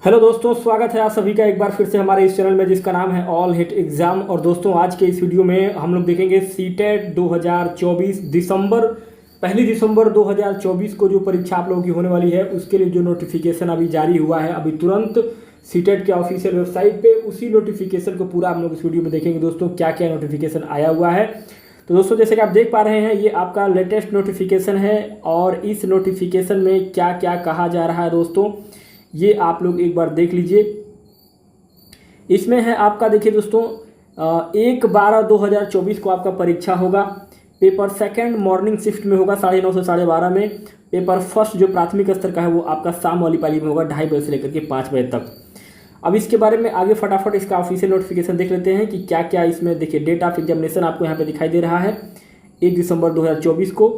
Hello दोस्तों, स्वागत है आप सभी का एक बार फिर से हमारे इस चैनल में जिसका नाम है ऑल हिट एग्जाम। और दोस्तों आज के इस वीडियो में हम लोग देखेंगे सीटेट 2024 पहली दिसंबर 2024 को जो परीक्षा आप लोगों की होने वाली है उसके लिए जो नोटिफिकेशन अभी जारी हुआ है अभी तुरंत सीटेट के ऑफिशियल वेबसाइट पे उसी नोटिफिकेशन को पूरा हम लोग इस वीडियो में देखेंगे। दोस्तों क्या क्या नोटिफिकेशन आया हुआ है, तो दोस्तों जैसे कि आप देख पा रहे हैं ये आपका लेटेस्ट नोटिफिकेशन है और इस नोटिफिकेशन में क्या क्या कहा जा रहा है दोस्तों ये आप लोग एक बार देख लीजिए। इसमें है आपका, देखिए दोस्तों 1/12/2024 को आपका परीक्षा होगा। पेपर सेकंड मॉर्निंग शिफ्ट में होगा 9:30 से 12:30 में। पेपर फर्स्ट जो प्राथमिक स्तर का है वो आपका शाम वाली पाली में होगा 2:30 बजे से लेकर के 5 बजे तक। अब इसके बारे में आगे फटाफट इसका ऑफिशियल नोटिफिकेशन देख लेते हैं कि क्या क्या इसमें। देखिए डेट ऑफ एग्जामिनेशन आपको यहाँ पे दिखाई दे रहा है 1 दिसंबर 2024 को।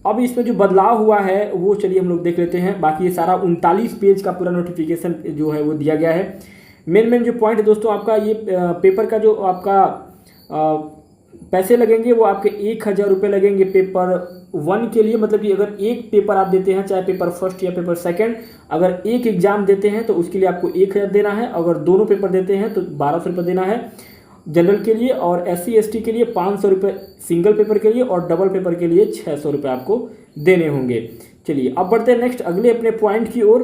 अब इसमें जो बदलाव हुआ है वो चलिए हम लोग देख लेते हैं। बाकी ये सारा 39 पेज का पूरा नोटिफिकेशन जो है वो दिया गया है। मेन जो पॉइंट है दोस्तों आपका ये पेपर का जो आपका पैसे लगेंगे वो आपके 1,000 रुपये लगेंगे पेपर 1 के लिए। मतलब कि अगर एक पेपर आप देते हैं चाहे पेपर फर्स्ट या पेपर सेकंड, अगर एक एग्जाम देते हैं तो उसके लिए आपको 1,000 देना है। अगर दोनों पेपर देते हैं तो 1,200 रुपये देना है जनरल के लिए। और SC ST के लिए 500 रुपये सिंगल पेपर के लिए और डबल पेपर के लिए 600 रुपये आपको देने होंगे। चलिए अब बढ़ते हैं नेक्स्ट अगले अपने पॉइंट की ओर।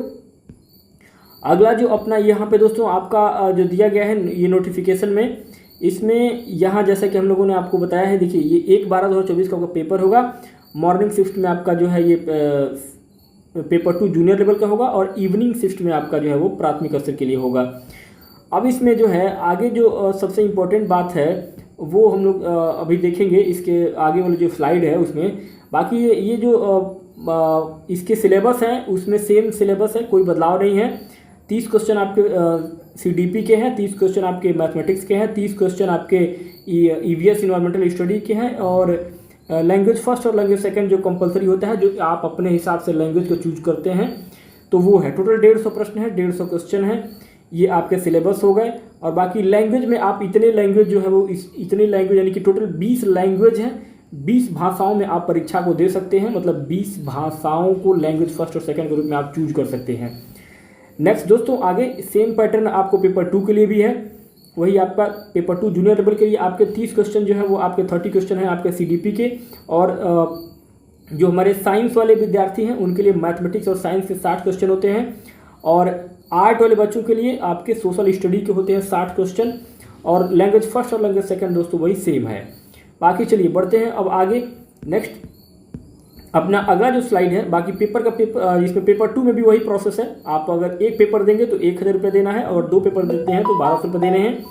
अगला जो अपना यहाँ पे दोस्तों आपका जो दिया गया है ये नोटिफिकेशन में, इसमें यहाँ जैसा कि हम लोगों ने आपको बताया है, देखिए ये 1/12/2024 का आपका पेपर होगा। मॉर्निंग शिफ्ट में आपका जो है ये पेपर 2 जूनियर लेवल का होगा और इवनिंग शिफ्ट में आपका जो है वो प्राथमिक स्तर के लिए होगा। अब इसमें जो है आगे जो सबसे इम्पोर्टेंट बात है वो हम लोग अभी देखेंगे इसके आगे वाली जो स्लाइड है उसमें। बाकी ये जो इसके सिलेबस हैं उसमें सेम सिलेबस है, कोई बदलाव नहीं है। 30 क्वेश्चन आपके CDP के हैं, 30 क्वेश्चन आपके मैथमेटिक्स के हैं, 30 क्वेश्चन आपके EVS इन्वायरमेंटल स्टडी के हैं और लैंग्वेज फर्स्ट और लैंग्वेज सेकंड जो कंपलसरी होता है, जो आप अपने हिसाब से लैंग्वेज को चूज करते हैं तो वो है। टोटल 150 प्रश्न है, 150 क्वेश्चन है, ये आपके सिलेबस हो गए। और बाकी लैंग्वेज में आप इतने लैंग्वेज जो है वो इतने लैंग्वेज यानी कि टोटल 20 लैंग्वेज हैं, 20 भाषाओं में आप परीक्षा को दे सकते हैं। मतलब 20 भाषाओं को लैंग्वेज फर्स्ट और सेकंड के रूप में आप चूज कर सकते हैं। नेक्स्ट दोस्तों आगे सेम पैटर्न आपको पेपर 2 के लिए भी है। वही आपका पेपर 2 जूनियर लेवल के लिए आपके 30 क्वेश्चन जो है वो आपके 30 क्वेश्चन है आपके CDP के। और जो हमारे साइंस वाले विद्यार्थी हैं उनके लिए मैथमेटिक्स और साइंस के 60 क्वेश्चन होते हैं। और आर्ट वाले बच्चों के लिए आपके सोशल स्टडी के होते हैं 60 क्वेश्चन। और लैंग्वेज फर्स्ट और लैंग्वेज सेकंड दोस्तों वही सेम है। बाकी चलिए बढ़ते हैं अब आगे। नेक्स्ट अपना अगला जो स्लाइड है, बाकी पेपर इसमें पेपर 2 में भी वही प्रोसेस है। आप अगर एक पेपर देंगे तो 1,000 रुपये देना है और 2 पेपर देते हैं तो 1,200 रुपये देने हैं।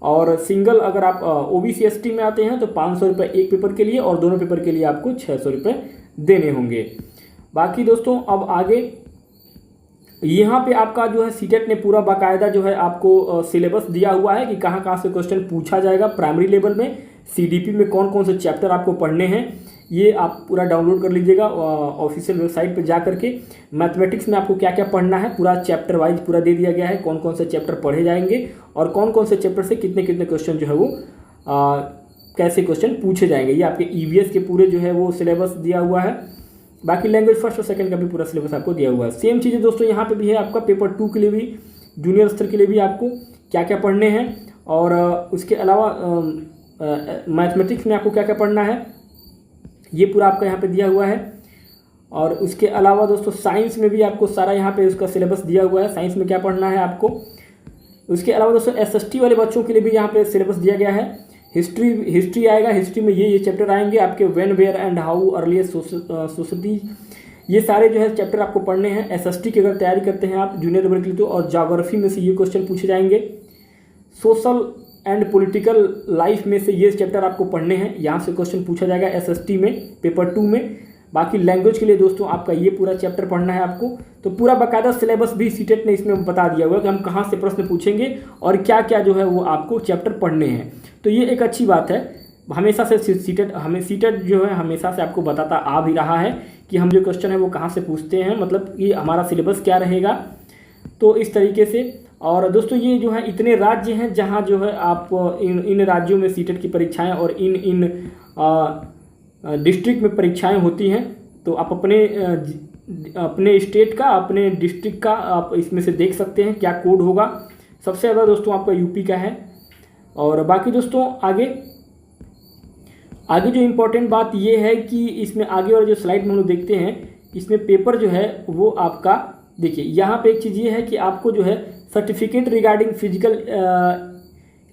और सिंगल अगर आप OBC ST में आते हैं तो 500 रुपये एक पेपर के लिए और दोनों पेपर के लिए आपको 600 रुपये देने होंगे। बाकी दोस्तों अब आगे यहाँ पे आपका जो है सीटेट ने पूरा बाकायदा जो है आपको सिलेबस दिया हुआ है कि कहाँ कहाँ से क्वेश्चन पूछा जाएगा। प्राइमरी लेवल में CDP में कौन कौन से चैप्टर आपको पढ़ने हैं ये आप पूरा डाउनलोड कर लीजिएगा ऑफिशियल वेबसाइट पे जा करके। मैथमेटिक्स में आपको क्या क्या पढ़ना है पूरा चैप्टर वाइज पूरा दे दिया गया है, कौन कौन से चैप्टर पढ़े जाएंगे और कौन कौन से चैप्टर से कितने कितने क्वेश्चन जो है वो कैसे क्वेश्चन पूछे जाएंगे। ये आपके EVS के पूरे जो है वो सिलेबस दिया हुआ है। बाकी लैंग्वेज फर्स्ट और सेकंड का भी पूरा सिलेबस आपको दिया हुआ है। सेम चीज़ें दोस्तों यहाँ पे भी है आपका पेपर 2 के लिए भी, जूनियर स्तर के लिए भी आपको क्या क्या पढ़ने हैं। और उसके अलावा मैथमेटिक्स में आपको क्या क्या पढ़ना है ये पूरा आपका यहाँ पे दिया हुआ है। और उसके अलावा दोस्तों साइंस में भी आपको सारा यहाँ पे उसका सिलेबस दिया हुआ है, साइंस में क्या पढ़ना है आपको। उसके अलावा दोस्तों SST वाले बच्चों के लिए भी यहाँ पे सिलेबस दिया गया है। हिस्ट्री आएगा, हिस्ट्री में ये चैप्टर आएंगे आपके when where and how earlier society, ये सारे जो है चैप्टर आपको पढ़ने हैं। SST की अगर तैयारी करते हैं आप जूनियर लेवल के लिए तो, और ज्योग्राफी में से ये क्वेश्चन पूछे जाएंगे। सोशल एंड पॉलिटिकल लाइफ में से ये चैप्टर आपको पढ़ने हैं, यहाँ से क्वेश्चन पूछा जाएगा SST में पेपर 2 में। बाकी लैंग्वेज के लिए दोस्तों आपका ये पूरा चैप्टर पढ़ना है आपको। तो पूरा बाकायदा सिलेबस भी सीटेट ने इसमें बता दिया हुआ है कि हम कहाँ से प्रश्न पूछेंगे और क्या क्या जो है वो आपको चैप्टर पढ़ने हैं। तो ये एक अच्छी बात है। हमेशा से सीटेट जो है हमेशा से आपको बताता आ भी रहा है कि हम जो क्वेश्चन है वो कहाँ से पूछते हैं, मतलब कि हमारा सिलेबस क्या रहेगा। तो इस तरीके से। और दोस्तों ये जो है इतने राज्य हैं जहाँ जो है आप इन राज्यों में सीटेट की परीक्षाएं और इन डिस्ट्रिक्ट में परीक्षाएं होती हैं। तो आप अपने अपने स्टेट का, अपने डिस्ट्रिक्ट का आप इसमें से देख सकते हैं क्या कोड होगा। सबसे ज़्यादा दोस्तों आपका यूपी का है। और बाकी दोस्तों आगे जो इम्पोर्टेंट बात ये है कि इसमें आगे वाले जो स्लाइड में हम लोग देखते हैं, इसमें पेपर जो है वो आपका देखिए, यहाँ पे एक चीज़ ये है कि आपको जो है certificate regarding physical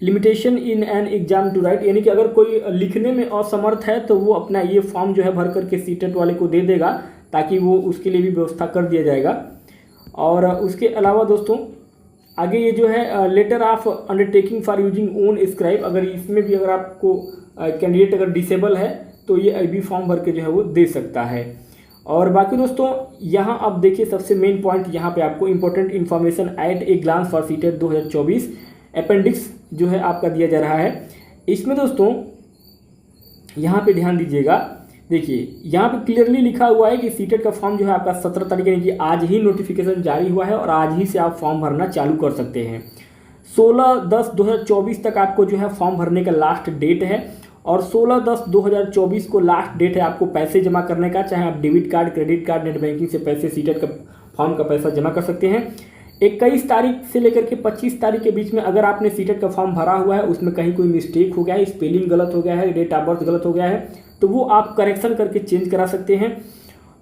limitation in an exam to write, यानी कि अगर कोई लिखने में असमर्थ है तो वो अपना ये फॉर्म जो है भर करके सीटेट वाले को दे देगा, ताकि वो उसके लिए भी व्यवस्था कर दिया जाएगा। और उसके अलावा दोस्तों आगे ये जो है letter of undertaking for using own scribe, अगर इसमें भी अगर आपको कैंडिडेट अगर डिसेबल है तो ये भी फॉर्म भर के जो है वो दे सकता है। और बाकी दोस्तों यहाँ आप देखिए सबसे मेन पॉइंट यहाँ पे आपको important information at a glance for CTET 2024 appendix जो है आपका दिया जा रहा है। इसमें दोस्तों यहाँ पे ध्यान दीजिएगा, देखिए यहाँ पे क्लियरली लिखा हुआ है कि सीटेट का फॉर्म जो है आपका 17 तारीख यानी कि आज ही नोटिफिकेशन जारी हुआ है और आज ही से आप फॉर्म भरना चालू कर सकते हैं। 16/10/2024 तक आपको जो है फॉर्म भरने का लास्ट डेट है और 16/10/2024 को लास्ट डेट है आपको पैसे जमा करने का, चाहे आप debit card, credit card, net banking से पैसे सीटेट का फॉर्म का पैसा जमा कर सकते हैं। 21 तारीख से लेकर के 25 तारीख के बीच में अगर आपने सीटेट का फॉर्म भरा हुआ है, उसमें कहीं कोई मिस्टेक हो गया है, स्पेलिंग गलत हो गया है, डेट ऑफ बर्थ गलत हो गया है, तो वो आप करेक्शन करके चेंज करा सकते हैं।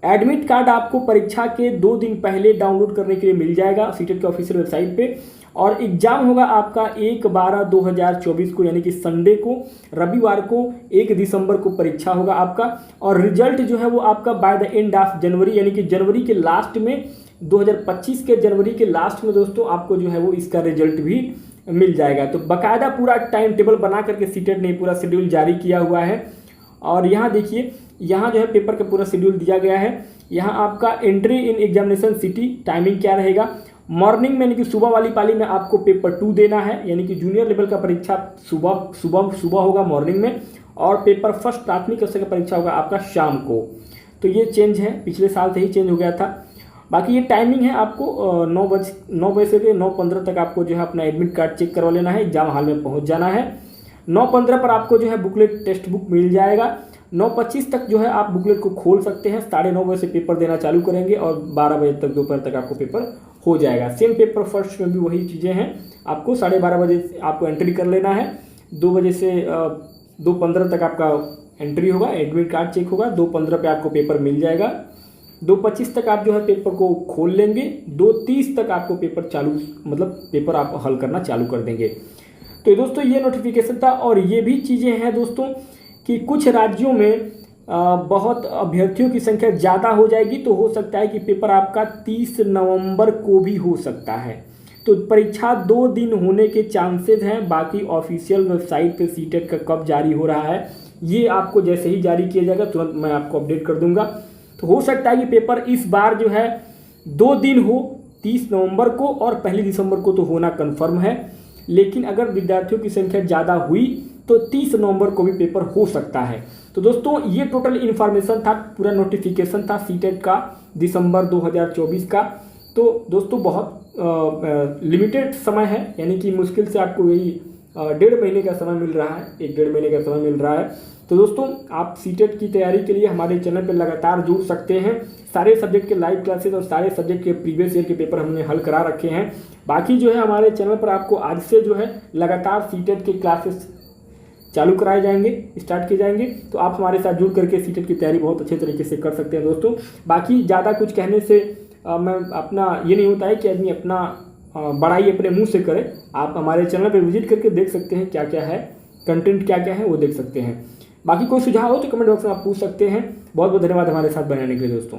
एडमिट कार्ड आपको परीक्षा के 2 दिन पहले डाउनलोड करने के लिए मिल जाएगा सीटेट के ऑफिशियल वेबसाइट पे। और एग्जाम होगा आपका 1/12/2024 को, यानी कि संडे को, रविवार को 1 दिसंबर को परीक्षा होगा आपका। और रिजल्ट जो है वो आपका by the end of January, यानी कि जनवरी के लास्ट में, 2025 के जनवरी के लास्ट में दोस्तों आपको जो है वो इसका रिजल्ट भी मिल जाएगा। तो बाकायदा पूरा टाइम टेबल बना करके सीटेट ने पूरा शेड्यूल जारी किया हुआ है। और यहाँ देखिए, यहाँ जो है पेपर का पूरा शेड्यूल दिया गया है। यहाँ आपका entry in examination city timing क्या रहेगा, मॉर्निंग में यानी कि सुबह वाली पाली में आपको पेपर 2 देना है, यानी कि जूनियर लेवल का परीक्षा सुबह होगा मॉर्निंग में, और पेपर फर्स्ट प्राथमिक स्तर का परीक्षा होगा आपका शाम को। तो ये चेंज है, पिछले साल से ही चेंज हो गया था। बाकी ये टाइमिंग है आपको 9 बजे से 9:15 तक आपको जो है अपना एडमिट कार्ड चेक करवा लेना है, एग्जाम हॉल में पहुंच जाना है। 9:15 पर आपको जो है बुकलेट टेक्स्ट बुक मिल जाएगा। 9:25 तक जो है आप बुकलेट को खोल सकते हैं। 9:30 बजे से पेपर देना चालू करेंगे और 12 बजे तक दोपहर तक आपको पेपर हो जाएगा। सेम पेपर फर्स्ट में भी वही चीज़ें हैं, आपको 12:30 बजे आपको एंट्री कर लेना है। 2 बजे से 2:15 तक आपका एंट्री होगा, एडमिट कार्ड चेक होगा। 2:15 पे आपको पेपर मिल जाएगा। 2:25 तक आप जो है पेपर को खोल लेंगे। 2:30 तक आपको पेपर पेपर आप हल करना चालू कर देंगे। तो दोस्तों ये नोटिफिकेशन था। और ये भी चीज़ें हैं दोस्तों कि कुछ राज्यों में बहुत अभ्यर्थियों की संख्या ज़्यादा हो जाएगी, तो हो सकता है कि पेपर आपका 30 नवंबर को भी हो सकता है। तो परीक्षा 2 दिन होने के चांसेस हैं। बाकी ऑफिशियल वेबसाइट पे सीटेट का कब जारी हो रहा है, ये आपको जैसे ही जारी किया जाएगा तुरंत मैं आपको अपडेट कर दूंगा। तो हो सकता है कि पेपर इस बार जो है 2 दिन हो, 30 नवंबर को और 1 दिसंबर को तो होना कन्फर्म है। लेकिन अगर विद्यार्थियों की संख्या ज़्यादा हुई तो 30 नवंबर को भी पेपर हो सकता है। तो दोस्तों ये टोटल इन्फॉर्मेशन था, पूरा नोटिफिकेशन था सीटेट का दिसंबर 2024 का। तो दोस्तों बहुत लिमिटेड समय है, यानी कि मुश्किल से आपको यही 1.5 महीने का समय मिल रहा है, 1-1.5 महीने का समय मिल रहा है। तो दोस्तों आप सीटेट की तैयारी के लिए हमारे चैनल पर लगातार जुड़ सकते हैं। सारे सब्जेक्ट के लाइव क्लासेस और सारे सब्जेक्ट के प्रीवियस ईयर के पेपर हमने हल करा रखे हैं। बाकी जो है हमारे चैनल पर आपको आज से जो है लगातार सीटेट के क्लासेस चालू कराए जाएंगे, स्टार्ट किए जाएंगे। तो आप हमारे साथ जुड़ करके सीटेट की तैयारी बहुत अच्छे तरीके से कर सकते हैं दोस्तों। बाकी ज़्यादा कुछ कहने से मैं अपना ये नहीं होता है कि आदमी अपना बड़ाई अपने मुंह से करे। आप हमारे चैनल पर विजिट करके देख सकते हैं क्या क्या है, कंटेंट क्या क्या है वो देख सकते हैं। बाकी कोई सुझाव हो तो कमेंट बॉक्स में आप पूछ सकते हैं। बहुत बहुत धन्यवाद हमारे साथ बनाने के लिए दोस्तों।